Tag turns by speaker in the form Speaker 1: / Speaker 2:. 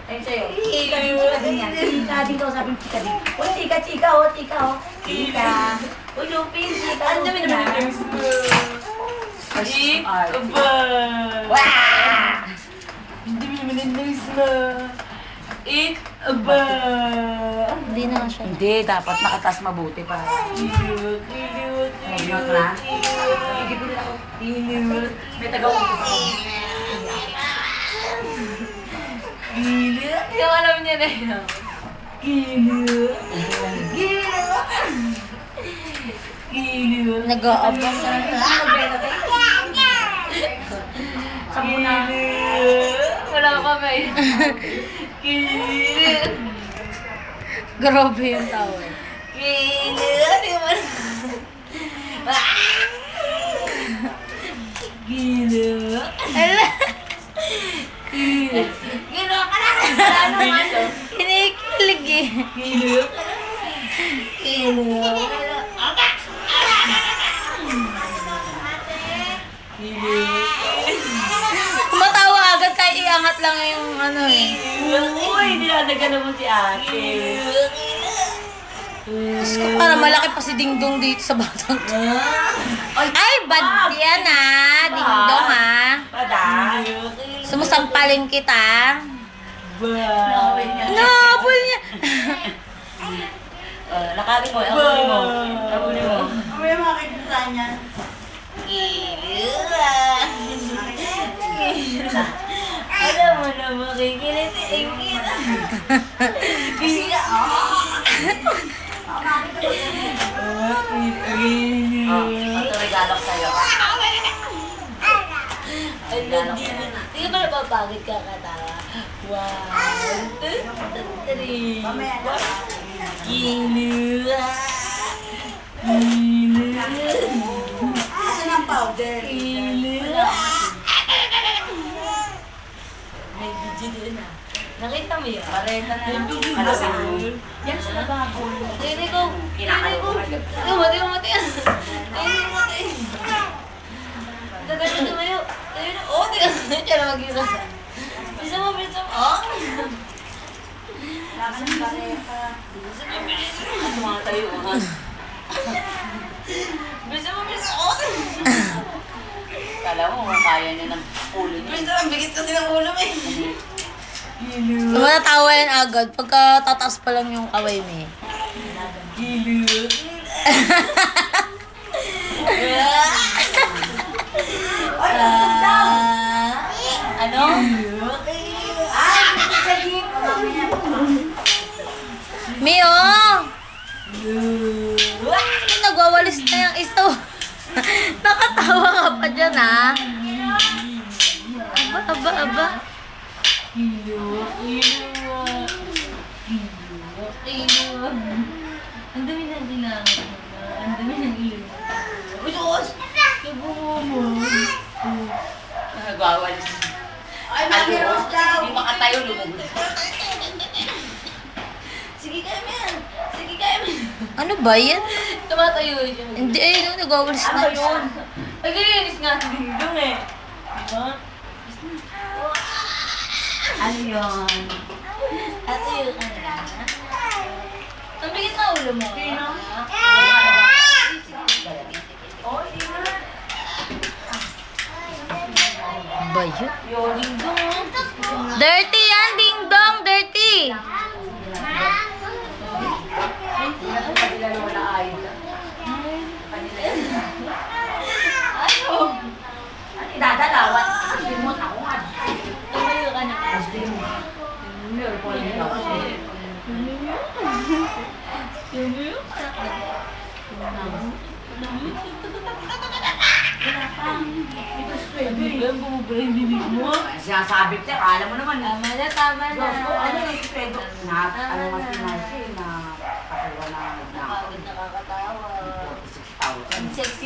Speaker 1: Ayun sa'yo. Chika din yan. Chika din ka. Sabi mo chika din. Uy, chika, chika, oh. Chika, oh. Chika. Uy, Lupin, chika.
Speaker 2: Ang dami naman yung games mo. Aba!
Speaker 1: Wah!
Speaker 2: Ang dami naman yung games mo. Aba!
Speaker 3: Hindi na nga siya.
Speaker 1: Hindi, dapat nakatas mabuti pa.
Speaker 2: Kilot.
Speaker 1: Kilot na. Nagigipin ako.
Speaker 2: Kilot.
Speaker 1: May taga-utos ako.
Speaker 2: Kilot. Yung alam niya na yun. Kilot.
Speaker 1: Kilot!
Speaker 2: Kilot.
Speaker 3: Nag-aabang.
Speaker 1: Sabuna.
Speaker 2: Wala ka ba eh. Kilot.
Speaker 3: Grabe yung tao.
Speaker 2: Kilot. Kilot.
Speaker 3: Ala!
Speaker 2: Kilot.
Speaker 1: Kilot ka na!
Speaker 2: Ano man?
Speaker 3: Kinikilig eh.
Speaker 2: Kilot. Kilot.
Speaker 3: Kumatawa agad kahit iangat lang yung ano eh.
Speaker 2: Uy, dinadagan mo si ate.
Speaker 3: Diyos ko, para malaki pa si Dingdong dito sa batang to. Ay, bad yan ah. Dingdong ah.
Speaker 1: Pada.
Speaker 3: Sumusampalin kita.
Speaker 2: Ba.
Speaker 3: Nabol niya.
Speaker 1: Lakarin mo, abuli mo. Abuli mo.
Speaker 2: May makikita niya. Alam mo na makikilit ang kita. Kaya,
Speaker 1: Ito regalo ko sa'yo.
Speaker 2: Hindi ba napapagod ka katawa? 1, 2, 3. Kilua.
Speaker 1: Asan ang powder?
Speaker 2: Kilua. May video din ah. Nakita mo yun?
Speaker 1: Parenta na lang.
Speaker 2: Ano sa
Speaker 1: Yan sa lababo.
Speaker 2: Tingnan ko. Tingnan ko. Tingnan mo. Tingnan mo. Gagano tumayo. Tingnan mo. Oh, tingnan mo. Diyan na mag-isa. Bisa mo. Oh.
Speaker 1: Lakas ng parenta.
Speaker 2: Ano mga tayo? Bisa mo. Oh.
Speaker 1: Kala mo, kaya niya ng ulo niya.
Speaker 2: Bisa, ang bigit kasi ng ulo mo eh.
Speaker 3: Tumatawa yan agad pagka tataas pa lang yung kaway mo eh.
Speaker 2: Kilot.
Speaker 1: Ano? Ay, sa jeep.
Speaker 3: Mio! Nagwawalis na yung isa. Nakatawa ka pa dyan ah. Aba.
Speaker 2: Kilot. Ang dami na ginamit mo na. Ang dami ng ilong. Uy, Diyos! Nabumo mo.
Speaker 1: Nagwawalis. Ay, Mami Rose daw. Hindi makatayo, lumog.
Speaker 2: Sige, kaya mo yan. Sige, kaya mo yan.
Speaker 3: Ano ba yan?
Speaker 2: Tumatayo siya.
Speaker 3: Hindi ayun, nagwawalis na.
Speaker 1: Ano yun?
Speaker 2: Ay, ganyanis nga si Dingdong eh. Diba?
Speaker 1: Ano yun?
Speaker 2: Ate yun, ano na? Ang bigit na ulo mo. Sino? Oh, hindi na.
Speaker 3: Ba yun?
Speaker 2: Yo, Dingdong.
Speaker 3: Dirty yan, Dingdong! Dirty!
Speaker 1: Kanila na wala ayos.
Speaker 2: Ano?
Speaker 1: Ano idadalawan? Sabi mo, ako nga.
Speaker 2: Tumayo ka na.
Speaker 1: Sabi mo. Meron po lang ako.
Speaker 2: Tumayo ka Biglang bumubra yung bibig mo.
Speaker 1: Sinasabi ko, kala mo naman.
Speaker 2: Tama na.
Speaker 1: Ano yung pedo? Ano mas pinasi na kakuha na
Speaker 2: Nakakatawa.
Speaker 1: 46,000.
Speaker 2: Sexy